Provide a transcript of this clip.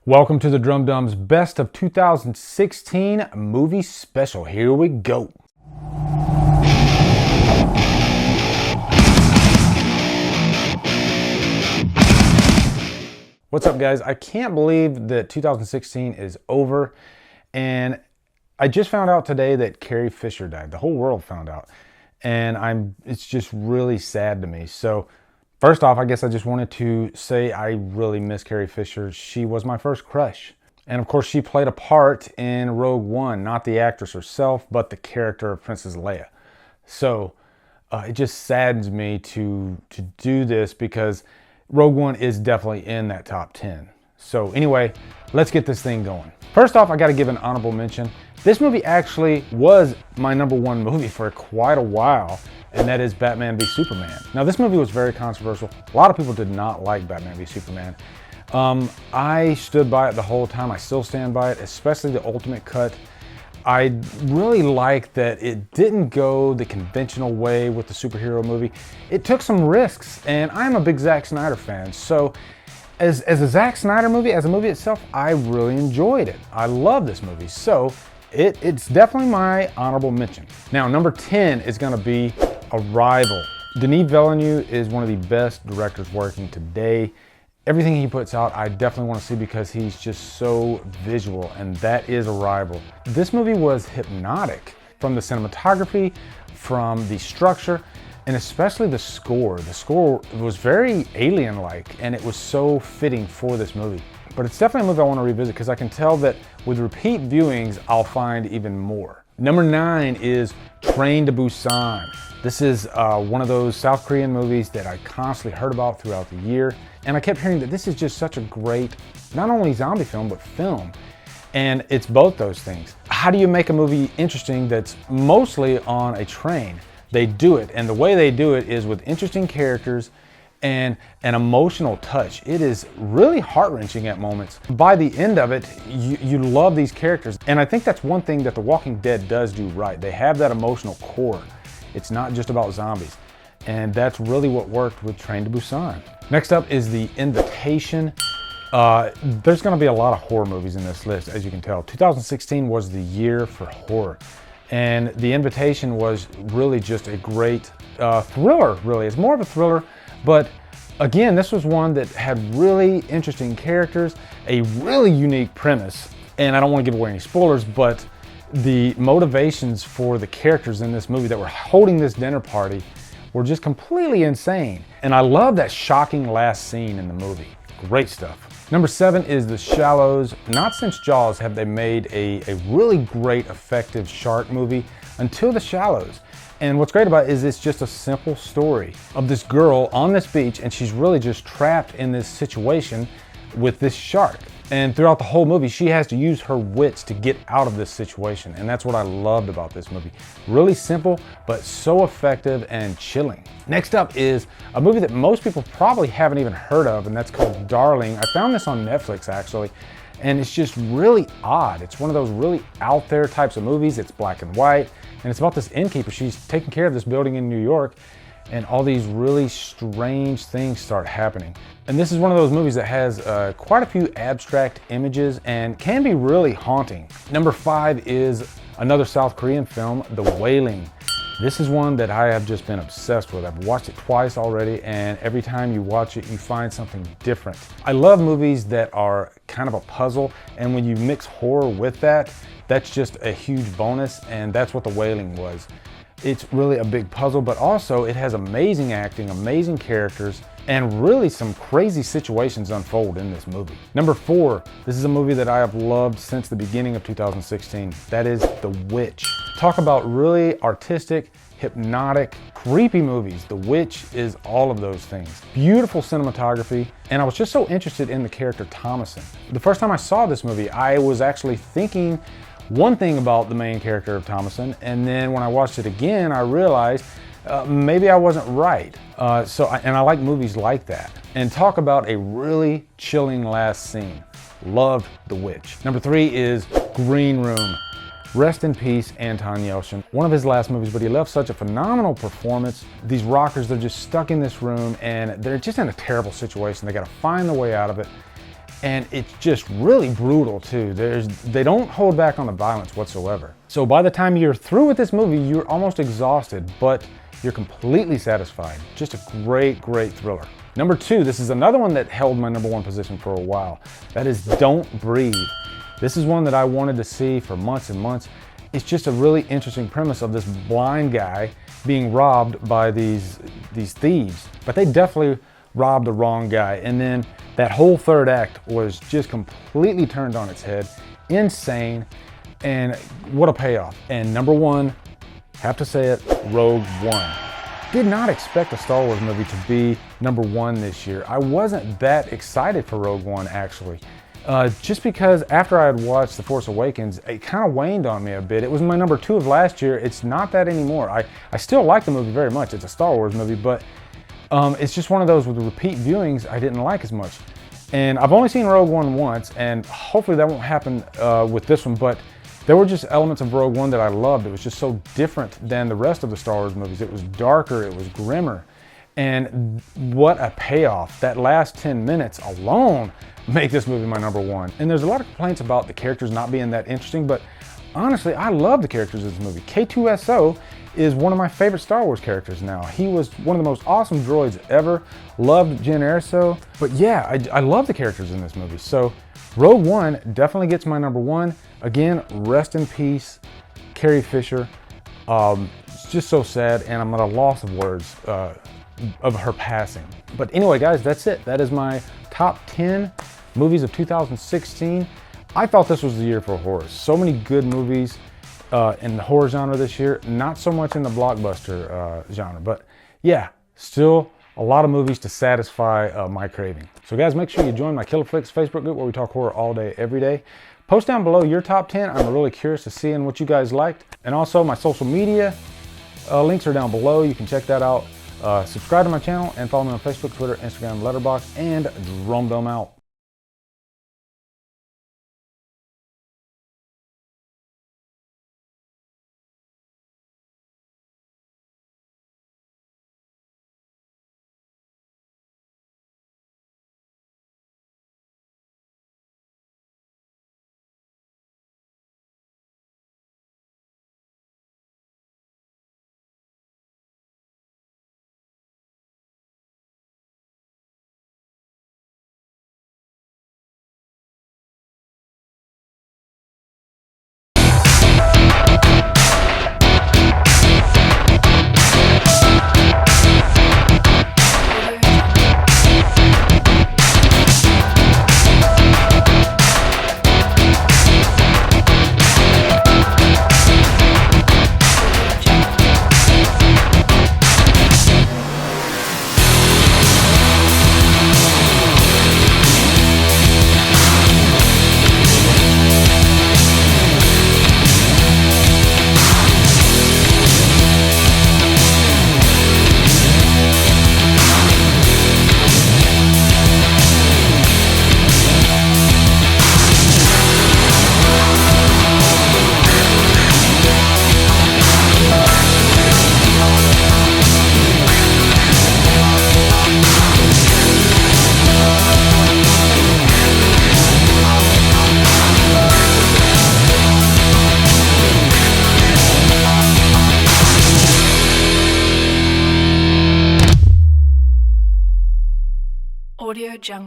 Welcome to the Drumdums Best of 2016 Movie Special. Here we go. What's up, guys? I can't believe that 2016 is over, and I just found out today that Carrie Fisher died. The whole world found out, and it's just really sad to me. So first off, I guess I just wanted to say I really miss Carrie Fisher. She was my first crush. And of course, she played a part in Rogue One, not the actress herself, but the character of Princess Leia. So it just saddens me to do this because Rogue One is definitely in that top 10. So anyway, let's get this thing going. First off, I gotta give an honorable mention. This movie actually was my #1 movie for quite a while, and that is Batman v Superman. Now, this movie was very controversial. A lot of people did not like Batman v Superman. I stood by it the whole time. I still stand by it, especially the ultimate cut. I really like that it didn't go the conventional way with the superhero movie. It took some risks, and I'm a big Zack Snyder fan. So as a Zack Snyder movie, as a movie itself, I really enjoyed it. I love this movie. So it's definitely my honorable mention. Now, number 10 is gonna be Arrival. Denis Villeneuve is one of the best directors working today. Everything he puts out, I definitely want to see because he's just so visual, and that is Arrival. This movie was hypnotic from the cinematography, from the structure, and especially the score. The score was very alien-like, and it was so fitting for this movie. But it's definitely a movie I want to revisit because I can tell that with repeat viewings, I'll find even more. Number 9 is Train to Busan. This is one of those South Korean movies that I constantly heard about throughout the year. And I kept hearing that this is just such a great, not only zombie film, but film. And it's both those things. How do you make a movie interesting that's mostly on a train? They do it, and the way they do it is with interesting characters and an emotional touch. It is really heart-wrenching at moments. By the end of it, you love these characters. And I think that's one thing that The Walking Dead does do right. They have that emotional core. It's not just about zombies. And that's really what worked with Train to Busan. Next up is The Invitation. There's gonna be a lot of horror movies in this list, as you can tell. 2016 was the year for horror. And The Invitation was really just a great thriller, really. It's more of a thriller, but again, this was one that had really interesting characters, a really unique premise. And I don't want to give away any spoilers, but the motivations for the characters in this movie that were holding this dinner party were just completely insane. And I love that shocking last scene in the movie. Great stuff. Number 7 is The Shallows. Not since Jaws have they made a really great, effective shark movie until The Shallows. And what's great about it is it's just a simple story of this girl on this beach, and she's really just trapped in this situation with this shark. And throughout the whole movie, she has to use her wits to get out of this situation. And that's what I loved about this movie. Really simple, but so effective and chilling. Next up is a movie that most people probably haven't even heard of, and that's called Darling. I found this on Netflix, actually. And it's just really odd. It's one of those really out there types of movies. It's black and white, and it's about this innkeeper. She's taking care of this building in New York, and all these really strange things start happening. And this is one of those movies that has quite a few abstract images and can be really haunting. Number 5 is another South Korean film, The Wailing. This is one that I have just been obsessed with. I've watched it twice already, and every time you watch it, you find something different. I love movies that are kind of a puzzle, and when you mix horror with that, that's just a huge bonus, and that's what The Wailing was. It's really a big puzzle, but also it has amazing acting, amazing characters, and really some crazy situations unfold in this movie. Number 4, this is a movie that I have loved since the beginning of 2016. That is The Witch. Talk about really artistic, hypnotic, creepy movies. The Witch is all of those things. Beautiful cinematography, and I was just so interested in the character Thomason. The first time I saw this movie, I was actually thinking one thing about the main character of Thomason, and then when I watched it again, I realized maybe I wasn't right. And I like movies like that. And talk about a really chilling last scene. Loved The Witch. Number 3 is Green Room. Rest in peace, Anton Yelchin. One of his last movies, but he left such a phenomenal performance. These rockers, they're just stuck in this room, and they're just in a terrible situation. They gotta find the way out of it. and it's just really brutal too. They don't hold back on the violence whatsoever. So by the time you're through with this movie, you're almost exhausted, but you're completely satisfied. Just a great, great thriller. Number 2, this is another one that held my number 1 position for a while. That is Don't Breathe. This is one that I wanted to see for months and months. It's just a really interesting premise of this blind guy being robbed by these thieves, but they definitely robbed the wrong guy. And then that whole third act was just completely turned on its head, insane, and what a payoff. And number 1, have to say it, Rogue One. Did not expect a Star Wars movie to be number 1 this year. I wasn't that excited for Rogue One, actually. Just because after I had watched The Force Awakens, it kind of waned on me a bit. It was my number 2 of last year. It's not that anymore. I still like the movie very much. It's a Star Wars movie, but it's just one of those with repeat viewings I didn't like as much. And I've only seen Rogue One once, and hopefully that won't happen with this one, but there were just elements of Rogue One that I loved. It was just so different than the rest of the Star Wars movies. It was darker, it was grimmer, and what a payoff. That last 10 minutes alone make this movie my number 1. And there's a lot of complaints about the characters not being that interesting, but honestly, I love the characters of this movie. K2SO is one of my favorite Star Wars characters now. He was one of the most awesome droids ever. Loved Jyn Erso. But yeah, I love the characters in this movie. So Rogue One definitely gets my number 1. Again, rest in peace, Carrie Fisher. It's just so sad, and I'm at a loss of words of her passing. But anyway, guys, that's it. That is my top 10 movies of 2016. I thought this was the year for horror. So many good movies in the horror genre this year. Not so much in the blockbuster genre, but yeah, still a lot of movies to satisfy my craving. So guys, make sure you join my Killer Flicks Facebook group where we talk horror all day, every day. Post down below your top 10. I'm really curious to see what you guys liked. And also my social media links are down below. You can check that out. Subscribe to my channel and follow me on Facebook, Twitter, Instagram, Letterboxd, and Drumdum out. Audio Jungle.